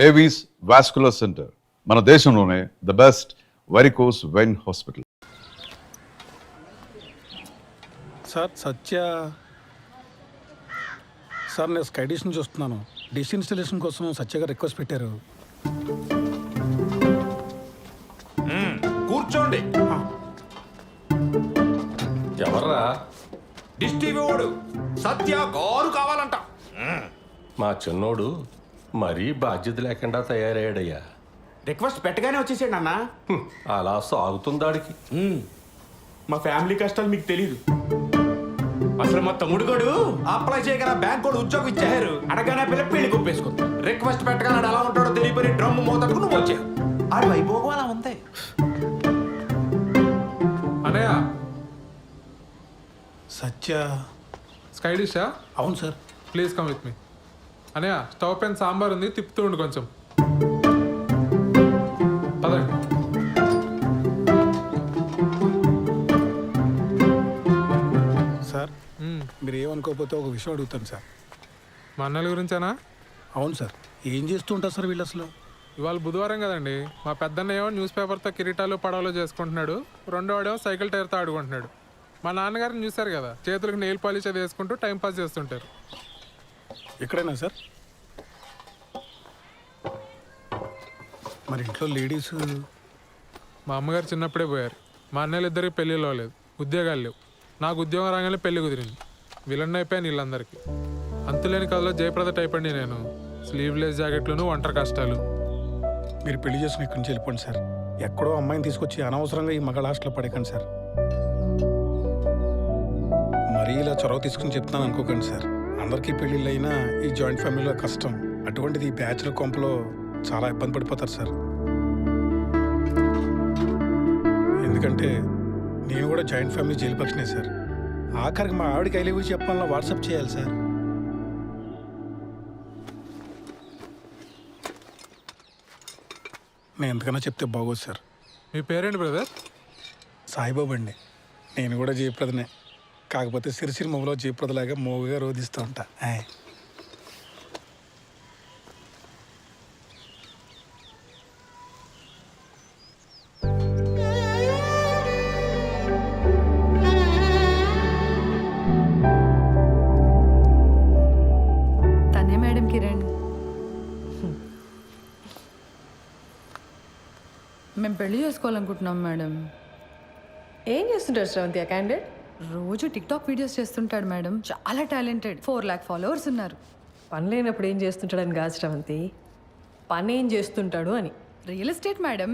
Avis vascular centre, మన దేశంలోనే the best varicose vein hospital. Sir sir నేను sky dish నుంచి వస్తున్నాను. డిష్ ఇన్స్టలేషన్ కోసం సత్య గారు రిక్వెస్ట్ పెట్టారు. కూర్చోండి. ఎవర్రా? డిష్ టీవీ వాడు సత్య గారు కావాలంట. మా చిన్నోడు మరీ బాధ్యత లేకుండా తయారయ్యాడయ్యా. రిక్వెస్ట్ పెట్టగానే వచ్చేసాడు అన్న. అలా సాగుతుందాడికి. మా ఫ్యామిలీ కష్టాలు మీకు తెలీదు. అసలు మా తమ్ముడు గడు అప్లై చేయగల బ్యాంక్ కూడా ఉద్యోగం ఇచ్చారు. అడగానే పిల్ల పెళ్లి గుప్పేసుకుంది. రిక్వెస్ట్ పెట్టగానే ఎలా ఉంటాడో తెలియపోయి డ్రమ్ మోతకు నువ్వు వచ్చావు. ఆడి వైభోగం అలా ఉంది. అనయ్య సత్య స్కై డిషా? అవును sir. Please come with me. అనయ్య స్టవ్ పైన సాంబార్ ఉంది, తిప్పుతూ ఉండు కొంచెం. పదండి. సార్ మీరు ఏమనుకోకపోతే ఒక విషయం అడుగుతాను సార్. మా అన్నల గురించేనా? అవును సార్. ఏం చేస్తూ ఉంటారు సార్ వీళ్ళు అసలు? ఇవాళ బుధవారం కదండి. మా పెద్దన్న ఏమో న్యూస్ పేపర్తో కిరీటాలు పడవలు చేసుకుంటున్నాడు, రెండో వాడేమో సైకిల్ టైర్తో ఆడుకుంటున్నాడు. మా నాన్నగారిని చూశారు కదా, చేతులకు నెయిల్ పాలిష్ అది వేసుకుంటూ టైంపాస్ చేస్తుంటారు. ఎక్కడైనా సార్? మరి ఇంట్లో లేడీస్? మా అమ్మగారు చిన్నప్పుడే పోయారు. మా అన్నయ్యలు ఇద్దరికి పెళ్ళిలో లేదు, ఉద్యోగాలు లేవు. నాకు ఉద్యోగం రాగానే పెళ్లి కుదిరింది. విలన్ అయిపోయాను వీళ్ళందరికీ. అంతులేని కథలో జయప్రద టైప్ అండి నేను. స్లీవ్లెస్ జాకెట్లను, ఒంటరి కష్టాలు. మీరు పెళ్లి చేసుకుని ఇక్కడి నుంచి వెళ్ళిపోండి సార్. ఎక్కడో అమ్మాయిని తీసుకొచ్చి అనవసరంగా ఈ మగ హాస్టల్లో పడేకండి సార్. మరీ ఇలా చొరవ తీసుకుని చెప్తున్నాను అనుకోకండి సార్. అందరికీ పెళ్ళిళ్ళు అయినా ఈ జాయింట్ ఫ్యామిలీలో కష్టం. అటువంటిది ఈ బ్యాచులర్ కొంపలో చాలా ఇబ్బంది పడిపోతారు సార్. ఎందుకంటే నేను కూడా జాయింట్ ఫ్యామిలీ జైలు పక్షనే సార్. ఆఖరికి మా ఆవిడకి ఐ లవ్ యూ చెప్పాలన్నా వాట్సాప్ చేయాలి సార్. నేను ఎంతకన్నా చెప్తే బాగోదు సార్. మీ పేరేంటి బ్రదర్? సాయిబాబు అండి. నేను కూడా జయప్రదనే, కాకపోతే సిరిసిరి మొబలో జయప్రదలాగా మోగుగా రోధిస్తూ ఉంటా. తనే మేడం కిరణ్. మేము పెళ్లి చేసుకోవాలనుకుంటున్నాం మేడం. ఏం చేస్తుంటారు శ్రవంతి ఆ క్యాండిడేట్? రోజు టిక్టాక్ వీడియోస్ చేస్తుంటాడు మేడం. చాలా టాలెంటెడ్. 4 lakh ఫాలోవర్స్ ఉన్నారు. పని లేనప్పుడు ఏం చేస్తుంటాడని కాదు శ్రవంతి, పని ఏం చేస్తుంటాడు అని. Real estate madam.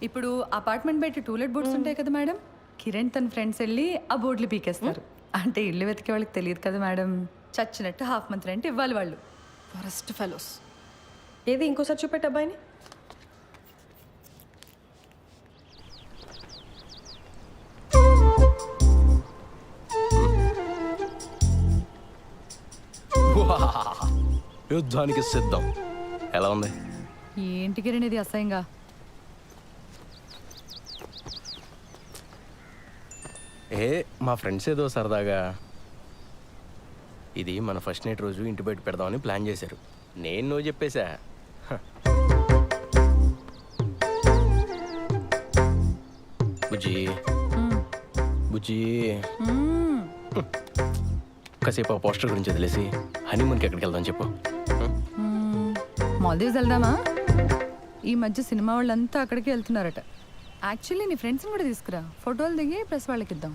ఇప్పుడు అపార్ట్మెంట్ బయట టూలెట్ బోర్డ్స్ ఉంటాయి కదా మేడం, కిరణ్ తన ఫ్రెండ్స్ వెళ్ళి ఆ బోర్డులు పీకేస్తారు. అంటే ఇల్లు వెతికే వాళ్ళకి తెలియదు కదా మేడం. చచ్చినట్టు హాఫ్ మంత్ రెంట్ ఇవ్వాలి వాళ్ళు. Forest fellows. ఏది ఇంకోసారి చూపెట్టు అబ్బాయిని. యుద్ధానికి సిద్ధం. ఎలా ఉంది? ఏంటి కిరణ్ ఇది అసహ్యంగా? మా ఫ్రెండ్స్ ఏదో సరదాగా ఇది మన ఫస్ట్ నైట్ రోజు ఇంటి బయట పెడదామని ప్లాన్ చేశారు. నేను నువ్వు చెప్పేశా. బుజ్జి బుజ్జి కాసేపు ఆ పోస్టర్ గురించి వదిలేసి హనీమూన్కి ఎక్కడికి వెళ్దాం చెప్పు. మాల్దీవ్స్ వెళ్దామా? ఈ మధ్య సినిమా వాళ్ళంతా అక్కడికి వెళ్తున్నారట. యాక్చువల్లీ నీ ఫ్రెండ్స్ని కూడా తీసుకురా, ఫోటోలు దిగి ప్రెస్ వాళ్ళకి ఇద్దాం.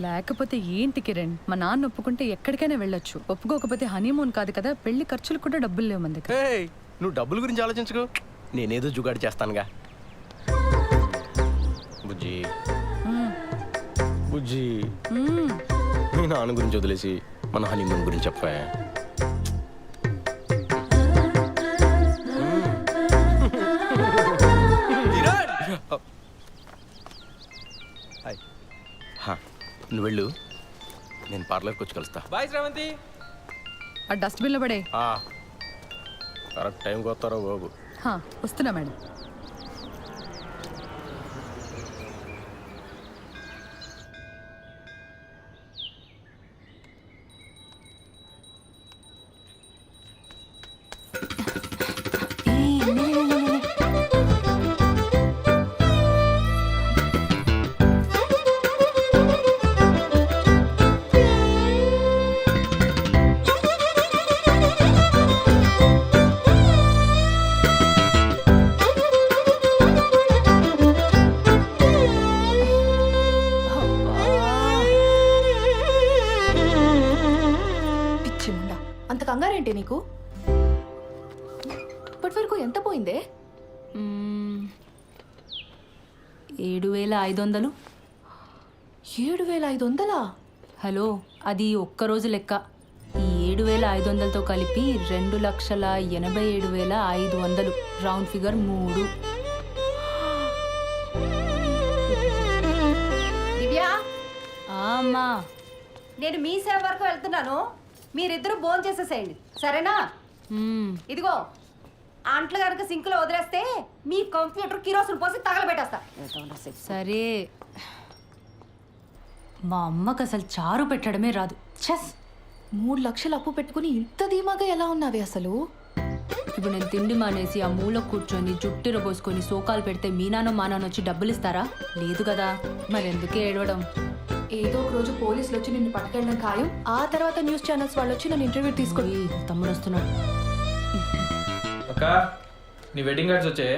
లేకపోతే ఏంటి కిరణ్, మా నాన్న ఒప్పుకుంటే ఎక్కడికైనా వెళ్ళొచ్చు, ఒప్పుకోకపోతే హనీమూన్ కాదు కదా, పెళ్లి ఖర్చులు కూడా డబ్బులు లేవు మన దగ్గర. నువ్వు డబ్బుల గురించి ఆలోచించుకో, నేనేదో జుగాడు చేస్తానుగా. బుజ్జి బుజ్జి మీ నాన్న గురించి వదిలేసి మన హనీమూన్ గురించి చెప్పా. నువ్వు వెళ్ళు, నేను పార్లర్కి వచ్చి కలుస్తా. బాయ్ శ్రవంతి. ఆ డస్ట్బిన్లో పడే. కరెక్ట్ టైంకి వస్తారా బాబు? వస్తున్నా మేడం. వరకు ఇప్పటి వరకు ఎంత పోయిందే? 7,500. 7,500? హలో, అది ఒక్కరోజు లెక్క. ఈ 7,500తో కలిపి 2,87,500. Round figure 3. దివ్య, అమ్మా, నేను మీ సేవ వరకు వెళ్తున్నాను. మీరిద్దరూ భోజనం చేసేసేయండి, సరేనా? ఇదిగో అంట్లు కనుక సింకులో వదిలేస్తే మీ కంప్యూటర్ కిరోసిన్ పోసి తగలబెట్టేస్తా. సరే. మా అమ్మకు అసలు చారు పెట్టడమే రాదు. ఛస్! 3 లక్షలు అప్పు పెట్టుకుని ఇంత ధీమాగా ఎలా ఉన్నావే అసలు? ఇప్పుడు నేను తిండి మానేసి ఆ మూల కూర్చొని జుట్టిర పోసుకొని సోకాలు పెడితే మీ నాన్న మా నాన్న వచ్చి డబ్బులు ఇస్తారా? లేదు కదా, మరెందుకే ఏడవడం? ఏదో ఒక రోజు పోలీసులు వచ్చి నిన్ను పట్టుకెళ్ళడం ఖాయం. ఆ తర్వాత న్యూస్ ఛానల్స్ వాళ్ళు వచ్చి నన్ను ఇంటర్వ్యూ తీసుకొని. తమ్ముడు వస్తున్నాడు. అక్క, నీ వెడ్డింగ్ కార్డ్స్ వచ్చాయి.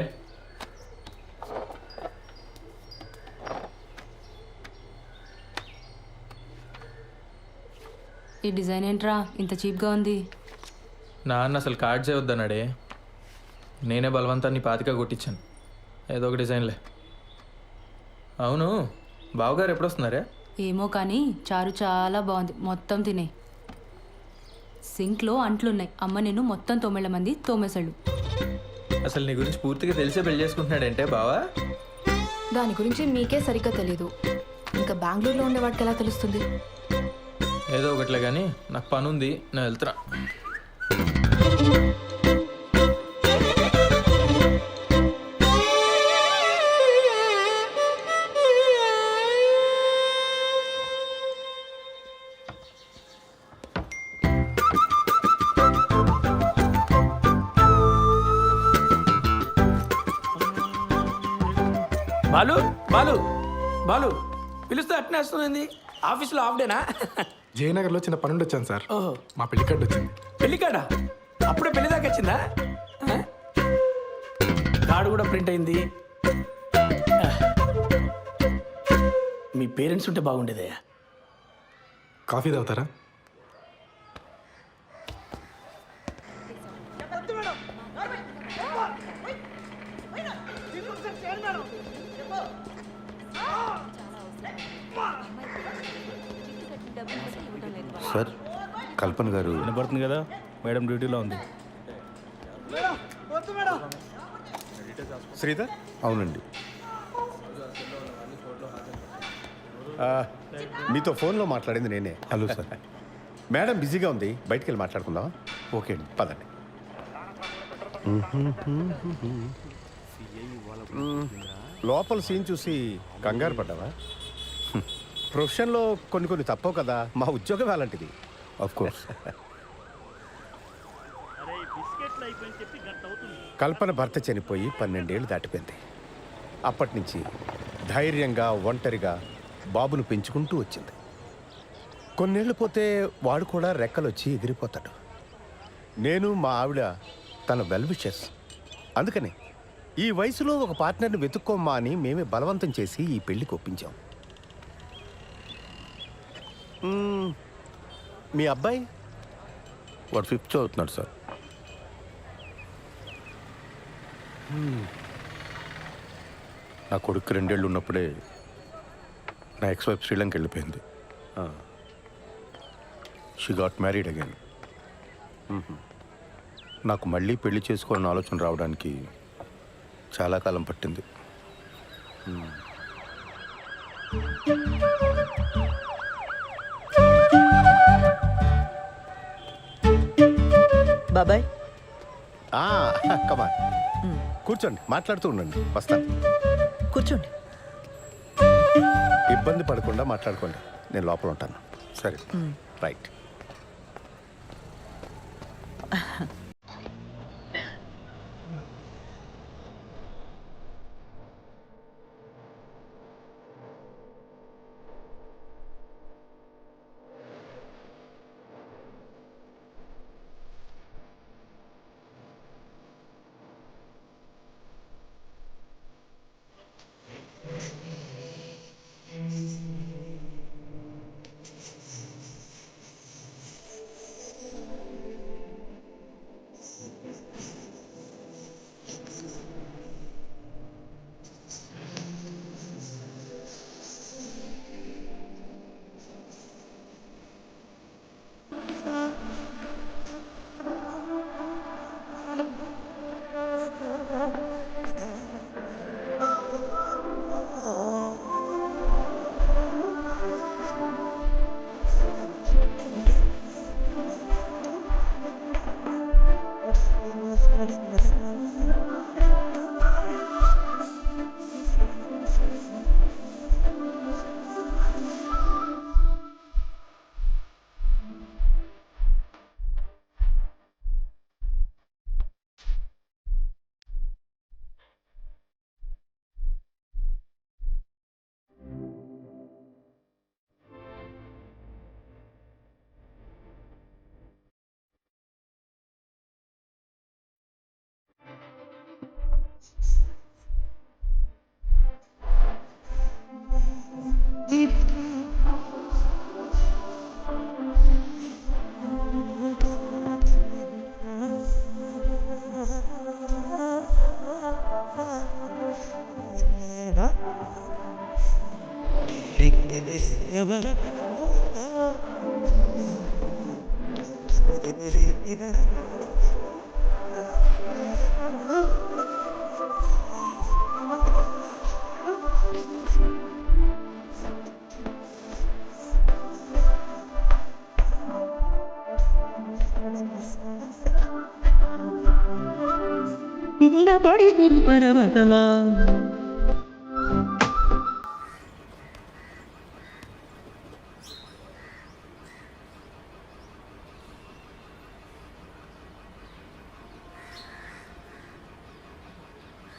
ఈ డిజైన్ ఏంట్రా ఇంత చీప్గా ఉంది? నాన్న అసలు కార్డ్సే వద్దన్నాడే. నేనే బలవంతాన్ని పాతిక కొట్టించాను. ఏదో ఒక డిజైన్లే. అవును, బావగారు ఎప్పుడు వస్తున్నారే? ఏమో కానీ చారు చాలా బాగుంది. మొత్తం తినే. సింక్లో అంట్లున్నాయి. అమ్మ నేను మొత్తం 9 మంది తోమేశాడు. అసలు నీ గురించి పూర్తిగా తెలిసే పెళ్లి చేసుకుంటున్నాడంటే బావా? దాని గురించి మీకే సరిగ్గా తెలీదు. ఇంకా బెంగళూరులో ఉండేవాడికి ఎలా తెలుస్తుంది? ఏదో ఒకట్లే కానీ నాకు పని ఉంది, నేను వెళ్తున్నా. బాలు బాలు బాలు పిలుస్తే అట్నే వస్తుంది. ఆఫీస్లో హాఫ్ డేనా? జయనగర్లో చిన్న పని ఉండి వచ్చాను సార్. ఓహో, మా పెళ్లి కార్డు వచ్చింది. పెళ్లి కాడా? అప్పుడే పెళ్లి దాకా వచ్చిందా? కార్డు కూడా ప్రింట్ అయింది. మీ పేరెంట్స్ ఉంటే బాగుండేదే. కాఫీ తాగుతారా? సార్, కల్పన గారు. వినపడుతుంది కదా, మేడం డ్యూటీలో ఉంది. శ్రీధర్? అవునండి. మీతో ఫోన్లో మాట్లాడింది నేనే. Hello sir. మేడం బిజీగా ఉంది, బయటికి వెళ్ళి మాట్లాడుకుందాం. ఓకే అండి. పదండి. లోపల సీన్ చూసి కంగారు పడ్డావా? ప్రొఫెషన్లో కొన్ని తప్పవు కదా, మా ఉద్యోగం అలాంటిది. Of course. కల్పన భర్త చనిపోయి 12 ఏళ్ళు దాటిపోయింది. అప్పటి నుంచి ధైర్యంగా ఒంటరిగా బాబును పెంచుకుంటూ వచ్చింది. కొన్నేళ్ళు పోతే వాడు కూడా రెక్కలొచ్చి ఎగిరిపోతాడు. నేను మా ఆవిడ తన వెల్ విషెస్. అందుకని ఈ వయసులో ఒక పార్ట్నర్ని వెతుక్కోమ్మా అని మేమే బలవంతం చేసి ఈ పెళ్లికి ఒప్పించాం. మీ అబ్బాయి? వాడు 5th చదువుతున్నాడు సార్. నా కొడుకు 2 ఏళ్ళు ఉన్నప్పుడే నా ఎక్స్-వైఫ్ శ్రీలంక వెళ్ళిపోయింది. She got married again. నాకు మళ్ళీ పెళ్లి చేసుకోవాలని ఆలోచన రావడానికి చాలా కాలం పట్టింది. బాబాయ్, కమా, కూర్చోండి, మాట్లాడుతూ ఉండండి, వస్తాను. కూర్చోండి. ఇబ్బంది పడకుండా మాట్లాడుకోండి, నేను లోపల ఉంటాను. సరే. రైట్.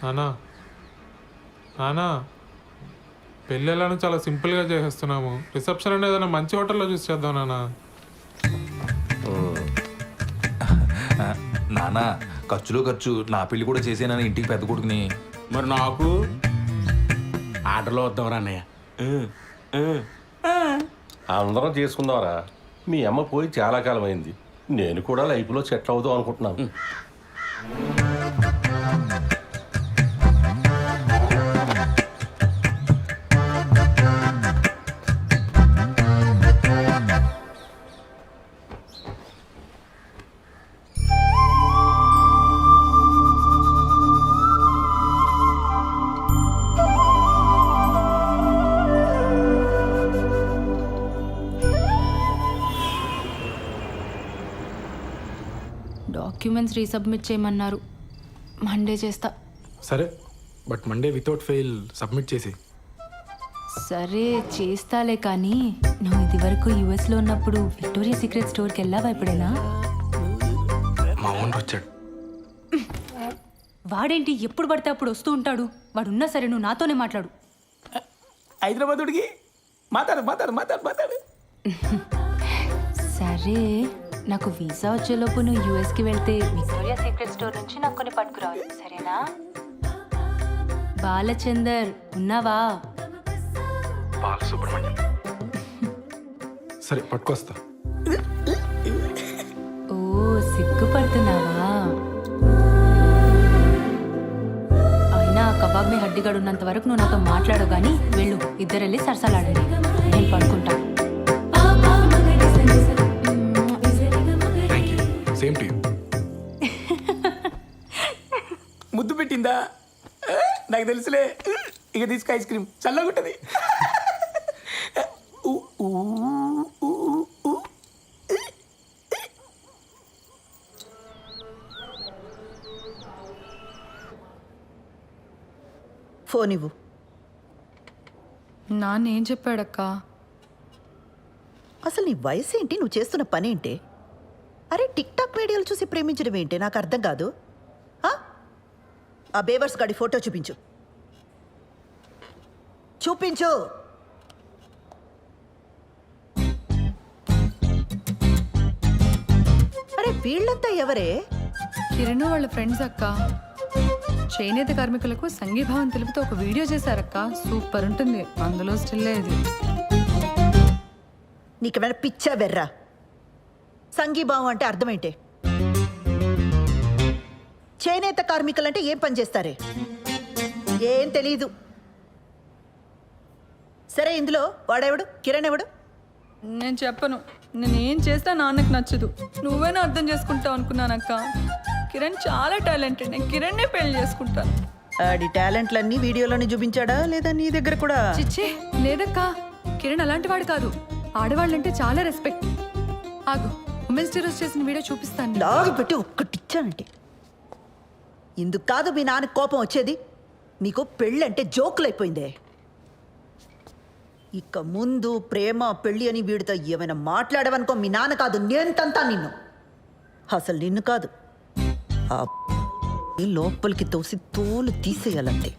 నానా నానా పెళ్ళి ఎలానో చాలా సింపుల్గా చేసేస్తున్నాము. రిసెప్షన్ అనేది ఏదైనా మంచి హోటల్లో చూసి చేద్దాం నానా. నానా ఖర్చులో ఖర్చు నా పెళ్లి కూడా చేసేనని ఇంటికి పెద్ద కొడుకుని. మరి నాకు ఆర్డర్లో వద్దాం అన్నయ్య. అందరం చేసుకుందాంరా. మీ అమ్మ పోయి చాలా కాలం అయింది. నేను కూడా లైఫ్లో సెటిల్ అవుదాం అనుకుంటున్నాను. డాక్యుమెంట్స్ రీసబ్మిట్ చేయమన్నారు. మండే చేస్తా. సరే, but Monday without fail submit చేసి. సరే చేస్తాలే, కానీ నువ్వు ఇది వరకు యుఎస్లో ఉన్నప్పుడు విక్టోరియా సీక్రెట్ స్టోర్కి వెళ్ళావా ఎప్పుడైనా? మా ఓనర్ వచ్చాడు. వాడేంటి ఎప్పుడు పడితే అప్పుడు వస్తూ ఉంటాడు? వాడున్నా సరే నువ్వు నాతోనే మాట్లాడు. హైదరాబాదుడికి మాట్లాడు. సరే, నాకు వీసా వచ్చేలోపు నువ్వు యూఎస్కి వెళ్తే విక్టోరియా సీక్రెట్ స్టోర్ నుంచి నాకు కొన్ని పట్టుకురావాలి, సరేనా? బాలచందర్ ఉన్నావా? బాలసుబ్రహ్మణ్యం. సరే పట్టుకొస్తా. ఓ సిగ్గుపడుతున్నావా? అయినా కబాబ్ మీ హడ్డిగాడు ఉన్నంత వరకు నువ్వు నాతో మాట్లాడవు, కానీ వెళ్ళు, ఇద్దరెళ్ళి సరసాలాడండి, నేను పడుకుంటా. Same to you. ముద్దు పెట్టిందా? నాకు తెలుసులే. ఇక తీసుకు ఐస్ క్రీమ్ చల్లగుంటది. ఫోన్ ఇవ్వు. నాన్న ఏం చెప్పాడక్క? అసలు నీ వయసు ఏంటి? నువ్వు చేస్తున్న పని ఏంటి? అరే టిక్ టాక్ వీడియోలు చూసి ప్రేమించడం ఏంటి? నాకు అర్థం కాదు. ఆ బేవర్స్ గాడి ఫోటో చూపించు. అరే వీళ్ళంతా ఎవరే? కిరణ్ వాళ్ళ ఫ్రెండ్స్ అక్క. చేనేత కార్మికులకు సంఘీభావం తెలుపుతూ ఒక వీడియో చేశారక్క. సూపర్ ఉంటుంది. అందులో స్టిల్ ఇది. నీకేమైనా పిచ్చా బెర్రా? సంఘీభావం అంటే అర్థం ఏంటి? చేనేత కార్మికులంటే ఏం పని చేస్తారే? ఏం తెలీదు. సరే, ఇందులో వాడెవడు? కిరణ్ ఎవడు? నేను చెప్పను. నేనేం చేస్తా నాన్నకు నచ్చదు. నువ్వేనా అర్థం చేసుకుంటావు అనుకున్నానక్క. కిరణ్ చాలా టాలెంటెడ్. నేను కిరణ్నే పెళ్లి చేసుకుంటాను. ఆడి టాలెంట్లన్నీ వీడియోలోనే చూపించాడా లేదా నీ దగ్గర కూడా? చిచ్చే లేదక్క. కిరణ్ అలాంటి వాడు కాదు. ఆడవాళ్ళంటే చాలా రెస్పెక్ట్. ఆగు, ఉమెన్స్ డే రోజు చేసిన వీడియో చూపిస్తాను. లాగి పెట్టి ఒక్కటిచ్చానంటే ఇందుకు కాదు మీ నాన్న కోపం వచ్చేది. మీకు పెళ్ళంటే జోకులైపోయిందే. ఇక ముందు ప్రేమ పెళ్ళి అని వీడితో ఏమైనా మాట్లాడవనుకో, మీ నాన్న కాదు నేను తంతా నిన్ను. అసలు నిన్ను కాదు, ఆ లోపలికి తోసి తోలు తీసేయాలంతే.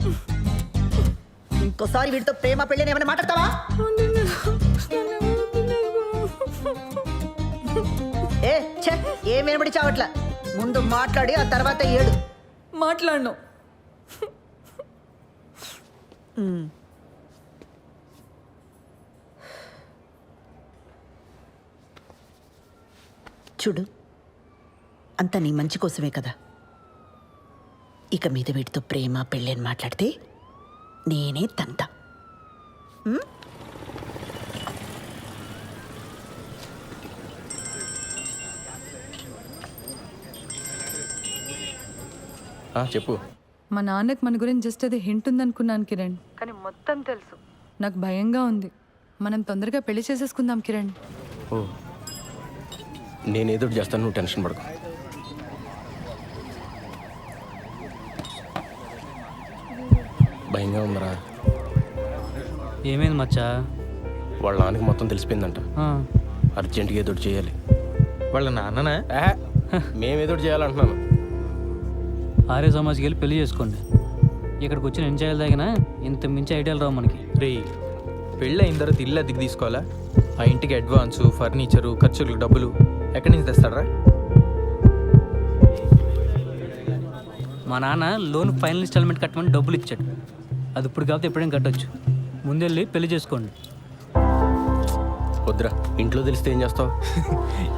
ఇంకోసారి వీడితో ప్రేమ పెళ్ళి అని ఏమైనా మాట్లాడతావా? ఏం వినబడి చావట్లా. ముందు మాట్లాడి ఆ తర్వాత ఏడు. మాట్లాడను. చూడు, అంతా నీ మంచి కోసమే కదా. ఇక మీద వీటితో ప్రేమ పెళ్ళి అని మాట్లాడితే నేనే తంతా. చెప్పు. మా నాన్నకు మన గురించి జస్ట్ అది హింట్ ఉందనుకున్నాను కిరణ్, కానీ మొత్తం తెలుసు. నాకు భయంగా ఉంది. మనం తొందరగా పెళ్లి చేసేసుకుందాం కిరణ్. ఓ, నేనేదో చేస్తాను, నువ్వు టెన్షన్ పడకు. భయంగా ఉందరా. ఏమైంది మచ్చా? వాళ్ళ నాన్నకి మొత్తం తెలిసిపోయిందంట. అర్జెంటుగా ఏదో చేయాలి. వాళ్ళ నాన్ననా? మేమేదో చేయాలంటున్నాను. ఆర్య సమాజ్కి వెళ్ళి పెళ్లి చేసుకోండి. ఇక్కడికి వచ్చి నేను చేయాలి తగిన ఇంత మించి ఐడియాలు రావు మనకి. రే, పెళ్ళి అయిన తర్వాత ఇల్లు అద్దెకి తీసుకోవాలా? ఆ ఇంటికి అడ్వాన్సు, ఫర్నిచరు, ఖర్చులకు డబ్బులు ఎక్కడి నుంచి తెస్తాడరా? మా నాన్న లోన్ ఫైనల్ ఇన్స్టాల్మెంట్ కట్టమని డబ్బులు ఇచ్చాడు. అది ఇప్పుడు కాకపోతే ఎప్పుడైనా కట్టొచ్చు. ముందెళ్ళి పెళ్లి చేసుకోండి. వద్దురా, ఇంట్లో తెలిస్తే ఏం చేస్తావు?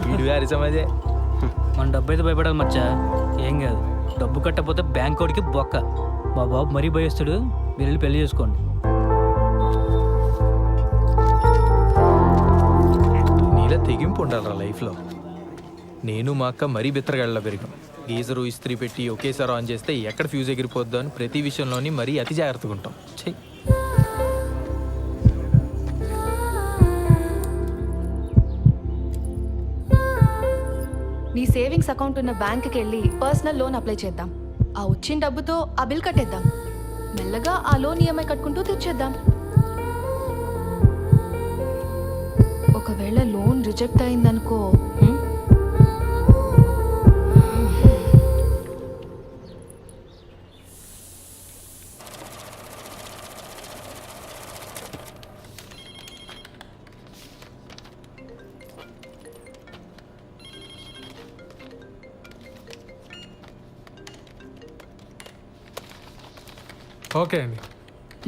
వీడు ఆర్య సమాజే. మన డబ్బు అయితే భయపడాలి మచ్చా. ఏం కాదు, డబ్బు కట్టకపోతే బ్యాంక్ వాడికి బొక్క. మా బాబు మరీ భయస్తాడు. మీరు వెళ్ళి పెళ్లి చేసుకోండి. నీలా తెగింపు ఉండాలరా లైఫ్లో. నేను మా అక్క మరీ బిత్తరగాళ్ళ పెరిగాం. గీజరు ఇస్త్రీ పెట్టి ఒకేసారి ఆన్ చేస్తే ఎక్కడ ఫ్యూజ్ ఎగిరిపోద్దో అని ప్రతి విషయంలోని మరీ అతి జాగ్రత్తగా ఉంటాం. చెయ్యి. నీ సేవింగ్స్ అకౌంట్ ఉన్న బ్యాంక్కి వెళ్ళి పర్సనల్ లోన్ అప్లై చేద్దాం. ఆ వచ్చిన డబ్బుతో ఆ బిల్ కట్టేద్దాం. మెల్లగా ఆ లోన్ ఈఎంఐ కట్టుకుంటూ తెచ్చేద్దాం. ఒకవేళ లోన్ రిజెక్ట్ అయిందనుకో, ఓకే అండి.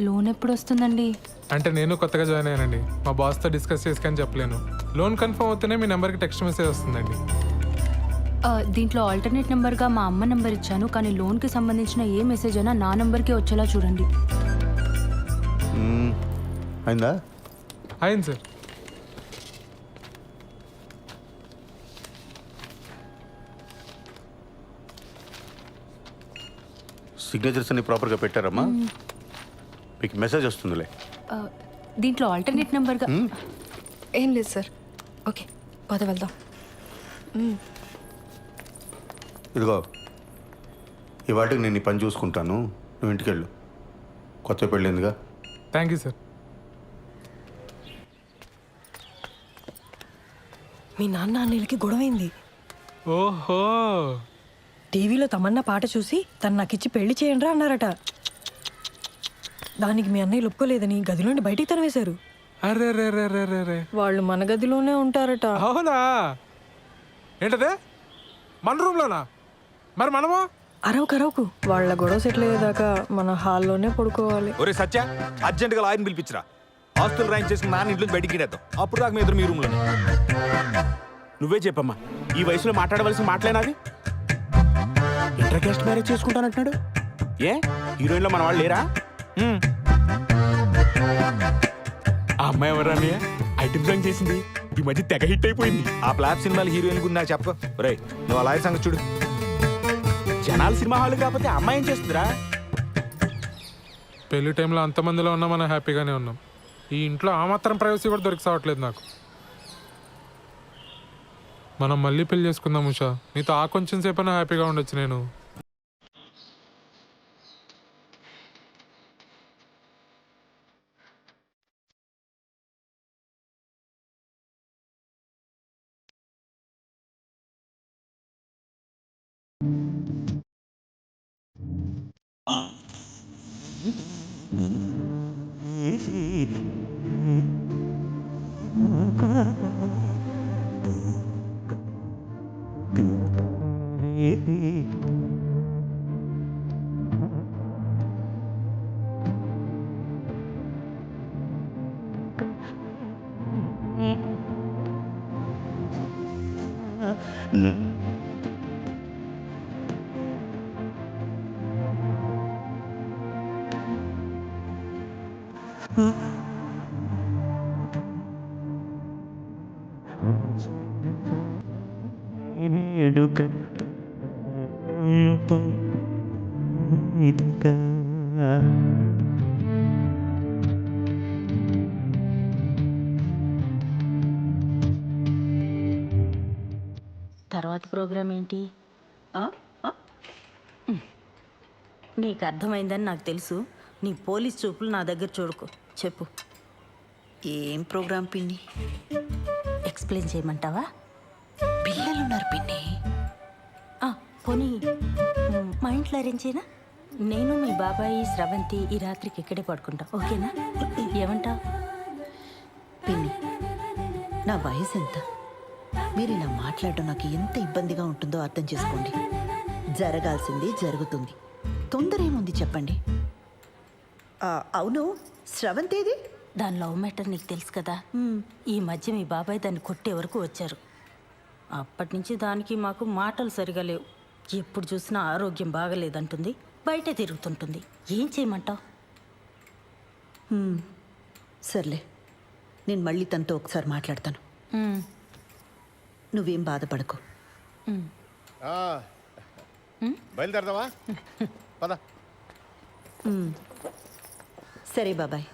లోన్ ఎప్పుడు వస్తుందండి? అంటే నేను కొత్తగా జాయిన్ అయ్యానండి. మా బాస్తో డిస్కస్ చేసుకొని చెప్పలేను. లోన్ కన్ఫర్మ్ అవుతూనే మీ నెంబర్కి టెక్స్ట్ మెసేజ్ వస్తుందండి. దీంట్లో ఆల్టర్నేట్ నెంబర్గా మా అమ్మ నెంబర్ ఇచ్చాను, కానీ లోన్కి సంబంధించిన ఏ మెసేజ్ అయినా నా నెంబర్కి వచ్చేలా చూడండి. అయిందా? అయింది సార్. సిగ్నేచర్స్ అన్ని ప్రాపర్గా పెట్టారమ్మా? మీకు మెసేజ్ వస్తుందిలే. దీంట్లో ఆల్టర్నేట్ నెంబర్గా ఏం లేదు సార్. ఓకే, పద వెళ్దాం. ఇదిగో, ఈ వాటికి నేను ఈ పని చూసుకుంటాను, నువ్వు ఇంటికి వెళ్ళు. కొత్త పెళ్ళిందిగా. Thank you sir. మీ నాన్న అన్నయ్యలకి గొడవైంది. ఓహో, టీవీలో తమన్నా పాట చూసి తను నాకిచ్చి పెళ్లి చేయండి రా అన్నారట. దానికి మీ అన్నయ్యలు ఒప్పుకోలేదని గదిలోండి బయటికి తరివేశారు. అరే రే రే రే రే రే. వాళ్ళు మన గదిలోనే ఉంటారట. అవునా? ఏంటదే, మన రూమ్లోనా? మరి మనము అరవకు వాళ్ళ గొడవ సెటిల్ అయ్యేదాకా మన హాల్లోనే పడుకోవాలి. ఒరే సత్య, అర్జెంటుగా లాయర్ని పిలిపించరా. ఆస్తులు రాయింగ్ చేసుకుని నాన్న ఇంట్లో బయటికి గిడేద్దాం. అప్పుడు దాకా మీ ఇద్దరు మీ రూమ్లో. నువ్వే చెప్పమ్మా, ఈ వయసులో మాట్లాడవలసిన మాటలేనాది? ఇంటర్ కాస్ట్ మ్యారేజ్ చేసుకుంటానంటున్నాడు. ఏ హీరోయిన్లో మన వాళ్ళు లేరా? ఆ అమ్మాయి ఎవరా? ఐటమ్ సాంగ్ చేసింది, ఈ మధ్య తెగ హిట్ అయిపోయింది. ఆ ఫ్లాప్ సినిమాలు హీరోయిన్ గురించి నాకు చెప్పకు. రే, నువ్వు అలాగే సంగతి చూడు. జనాలు సినిమా హాల్ కాకపోతే అమ్మాయి ఏం చేస్తుందిరా? పెళ్లి టైంలో అంతమందిలో ఉన్నా మనం హ్యాపీగానే ఉన్నాం. ఈ ఇంట్లో ఆ మాత్రం ప్రైవసీ కూడా దొరికి సావట్లేదు నాకు. మనం మళ్ళీ పెళ్లి చేసుకుందాం ఉషా. నీతో ఆ కొంచెం సేపైనా హ్యాపీగా ఉండొచ్చు నేను. ఇంకా తర్వాత ప్రోగ్రామ్ ఏంటి? నీకు అర్థమైందని నాకు తెలుసు. నీ పోలీస్ చూపులు నా దగ్గర చూడకు. చెప్పు. ఏం ప్రోగ్రాం పిన్ని? ఎక్స్ప్లెయిన్ చేయమంటావా? పిల్లలున్నారు పిన్ని. పోనీ మా ఇంట్లో అరేంజ్ చేయనా? నేను మీ బాబాయి స్రవంతి ఈ రాత్రికి ఇక్కడే పడుకుంటాం, ఓకేనా? ఏమంటావు? పిన్ని, నా వయసు ఎంత? మీరు ఇలా మాట్లాడడం నాకు ఎంత ఇబ్బందిగా ఉంటుందో అర్థం చేసుకోండి. జరగాల్సింది జరుగుతుంది, తొందర ఏముంది చెప్పండి. అవును, స్రవంతేది? దాని లవ్ మ్యాటర్ నీకు తెలుసు కదా. ఈ మధ్య మీ బాబాయ్ దాన్ని కొట్టే వరకు వచ్చారు. అప్పటి నుంచి దానికి మాకు మాటలు సరిగా లేవు. ఎప్పుడు చూసినా ఆరోగ్యం బాగలేదంటుంది, బయట తిరుగుతుంటుంది. ఏం చేయమంటావు? సర్లే, నేను మళ్ళీ తనతో ఒకసారి మాట్లాడతాను. నువ్వేం బాధపడకు. బయలుదేరదావా? పద. సరే బాబాయ్,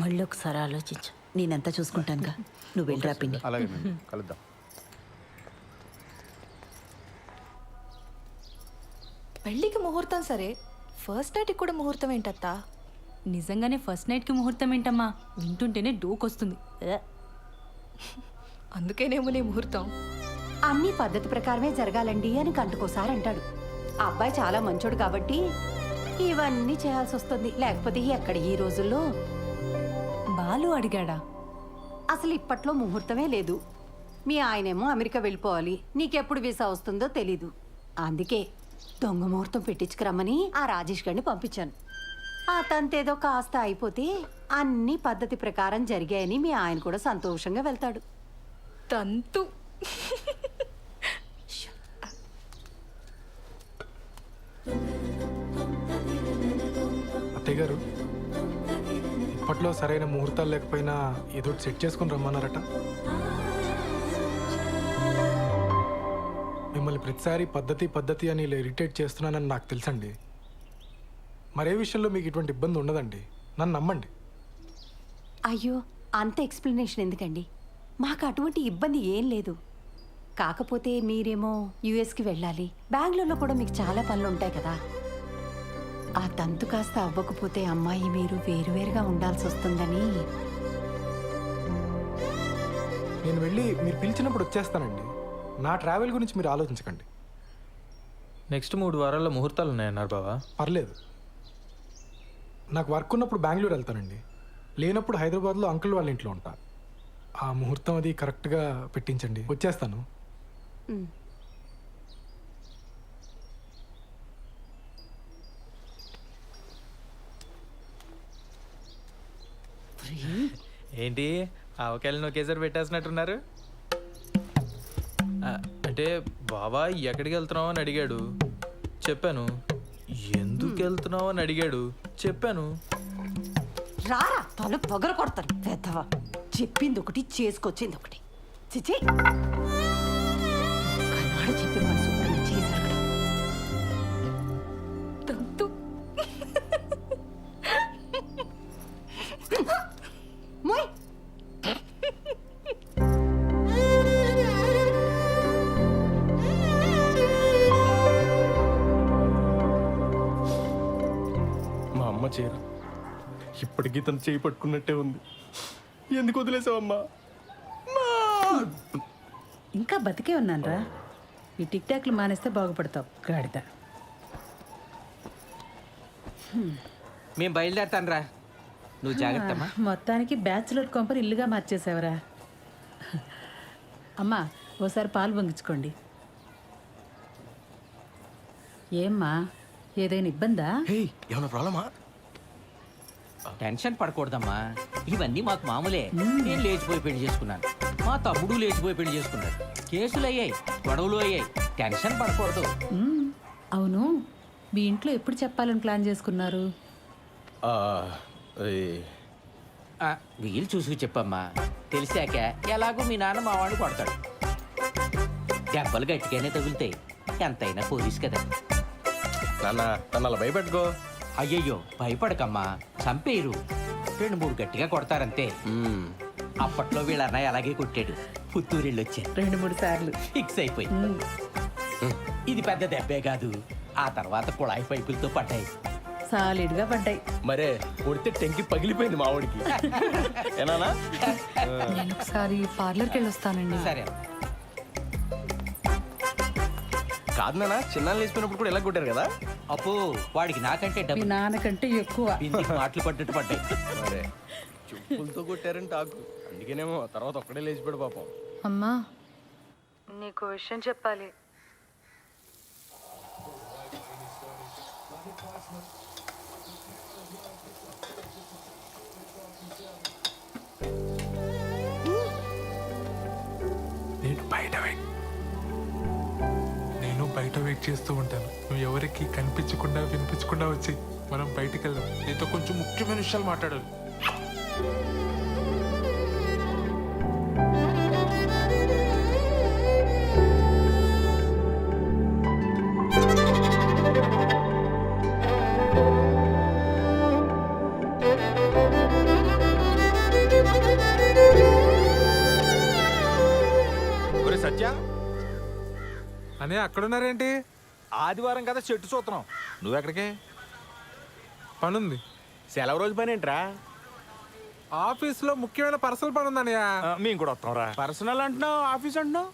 మళ్ళీ ఒకసారి ఆలోచించు. నేనంతా చూసుకుంటానుగా, నువ్వు వెళ్ళరా పిన్ని. అలాగే కలుద్దాం. పెళ్ళికి ముహూర్తం సరే, ఫస్ట్ నైట్కి కూడా ముహూర్తం ఏంటత్తా? నిజంగానే ఫస్ట్ నైట్కి ముహూర్తం ఏంటమ్మా? వింటుంటేనే డోకొస్తుంది. అందుకేనేమో నీ ముహూర్తం. అన్ని పద్ధతి ప్రకారమే జరగాలండి అని గంటకోసారి అంటాడు. ఆ అబ్బాయి చాలా మంచోడు కాబట్టి ఇవన్నీ చేయాల్సి వస్తుంది. లేకపోతే ఎక్కడ ఈ రోజుల్లో. బాలు అడిగాడా? అసలు ఇప్పట్లో ముహూర్తమే లేదు. మీ ఆయనేమో అమెరికా వెళ్ళిపోవాలి, నీకెప్పుడు వీసా వస్తుందో తెలీదు. అందుకే దొంగ ముహూర్తం పెట్టించుకురమ్మని ఆ రాజేష్ గారిని పంపించాను. ఆ తంతేదో కాస్త అయిపోతే అన్ని పద్ధతి ప్రకారం జరిగాయని మీ ఆయన కూడా సంతోషంగా వెళ్తాడు. తంతు. అత్తయ్య గారు, ఇప్పట్లో సరైన ముహూర్తాలు లేకపోయినా ఏదో సెట్ చేసుకుని రమ్మన్నారట. మిమ్మల్ని ప్రతిసారి పద్ధతి అని ఇలా ఇరిటేట్ చేస్తున్నానని నాకు తెలుసండి. మరే విషయంలో మీకు ఇటువంటి ఇబ్బంది ఉండదండి, నన్ను నమ్మండి. అయ్యో, అంత ఎక్స్ప్లెనేషన్ ఎందుకండి? మాకు అటువంటి ఇబ్బంది ఏం లేదు. కాకపోతే మీరేమో యుఎస్కి వెళ్ళాలి, బెంగళూరులో కూడా మీకు చాలా పనులు ఉంటాయి కదా. ఆ తంతు కాస్త అవ్వకపోతే అమ్మాయి మీరు వేరువేరుగా ఉండాల్సి వస్తుందని. నేను వెళ్ళి మీరు పిలిచినప్పుడు వచ్చేస్తానండి. నా ట్రావెల్ గురించి మీరు ఆలోచించకండి. నెక్స్ట్ 3 వారాల్లో ముహూర్తాలు ఉన్నాయన్నారు బావా. పర్లేదు, నాకు వర్క్ ఉన్నప్పుడు బెంగళూరు వెళ్తానండి, లేనప్పుడు హైదరాబాద్లో అంకుల్ వాళ్ళ ఇంట్లో ఉంటా. ఆ ముహూర్తం అది కరెక్ట్గా పెట్టించండి, వచ్చేస్తాను. ఏంటి ఆవకాయలను ఒకేసారి పెట్టేసినట్టున్నారు? అంటే బావా ఎక్కడికి వెళ్తున్నావు అని అడిగాడు, చెప్పాను. ఎందుకు వెళ్తున్నావు అని అడిగాడు, చెప్పాను. రారా, తల పొగర కొడతాను పెద్దవా. చెప్పింది ఒకటి, చేసుకొచ్చింది ఒకటి. చిచి, కన్నాడు చెప్పిన మన శుభ్రంగా చేశారు అక్కడ. తంతు. మోయ్. మా అమ్మ చీర ఇప్పటికీ తను చేయి పట్టుకున్నట్టే ఉంది. ఎందుకు వదిలేసావమ్మా? ఇంకా బతికే ఉన్నానరా. ఈ టిక్ టాక్లు మానేస్తే బాగుపడతావు గాడిద. మేము బయలుదేరుతాను రా, నువ్వు జాగ్రత్త. మొత్తానికి బ్యాచులర్ కొంపని ఇల్లుగా మార్చేసావరా. అమ్మా, ఓసారి పాలు పొంగించుకోండి. ఏమ్మా, ఏదైనా ఇబ్బందా? ఏమైనా ప్రాబ్లమా? టెన్షన్ పడకూడదమ్మా, ఇవన్నీ మాకు మామూలే. నేను లేచిపోయి పెళ్లి చేసుకున్నాను, మా తమ్ముడు లేచిపోయి పెళ్లి చేసుకున్నాడు. కేసులు అయ్యాయి, గొడవలు అయ్యాయి, టెన్షన్ పడకూడదు. అవును, మీ ఇంట్లో ఎప్పుడు చెప్పాలని ప్లాన్ చేసుకున్నారు? వీలు చూసుకు చెప్పమ్మా, తెలిసాక ఎలాగో మీ నాన్న మా వాడిని కొడతాడు. దెబ్బలు గట్టిగానే తగులుతాయి, ఎంతైనా పోలీస్ కదా. నాన్న నన్ను అలా భయపెట్టుకో. అయ్యయ్యో భయపడకమ్మా, చంపేరు. 2-3 గట్టిగా కొడతారంతే. అప్పట్లో వీళ్ళ అన్నయ్య అలాగే కొట్టాడు. పుత్తూరిళ్ళు వచ్చారు 2-3 సార్లు ఫిక్స్ అయిపోయి. ఇది పెద్ద దెబ్బే కాదు, ఆ తర్వాత కుళాయి పైపులతో పడ్డాయి. సాలిడ్గా పడ్డాయి. మరే కొడితే టెంకి పగిలిపోయింది మా వాడికి. ఏనానా? నేను ఒకసారి పార్లర్కి వెళ్ళి వస్తానండి. సరే కాదు నాన్న, చిన్నాళ్ళు వేసిపోయినప్పుడు కూడా ఎలా కొట్టారు కదా. అప్పు వాడికి నాకంటే మీ డబ్బు నాన్నకంటే ఎక్కువ. బిందికి మాటలు పడ్డట్టు పడ్డాయి. మరే చెప్పులతో కొట్టారని టాకు, అందుకేనేమో తర్వాత ఒక్కడే లేచిపోయాడు పాపం. అమ్మా, నీకు విషయం చెప్పాలి. నేను బయట వెయిట్ చేస్తూ ఉంటాను. నువ్వు ఎవరికి కనిపించకుండా వినిపించకుండా వచ్చి మనం బయటికి వెళ్దాం. నీతో కొంచెం ముఖ్యమైన విషయాలు మాట్లాడాలి. ఒరే సత్య, అని అక్కడున్నారేంటి? ఆదివారం కదా చెట్టు చూస్తున్నాం, నువ్వెక్కడికే? పనుంది. సెలవు రోజు పని ఏంట్రా? ఆఫీస్లో ముఖ్యమైన పర్సనల్ పని ఉందన్నయ్య. మేము కూడా వస్తాం రా. పర్సనల్ అంటున్నావు, ఆఫీస్ అంటున్నావు.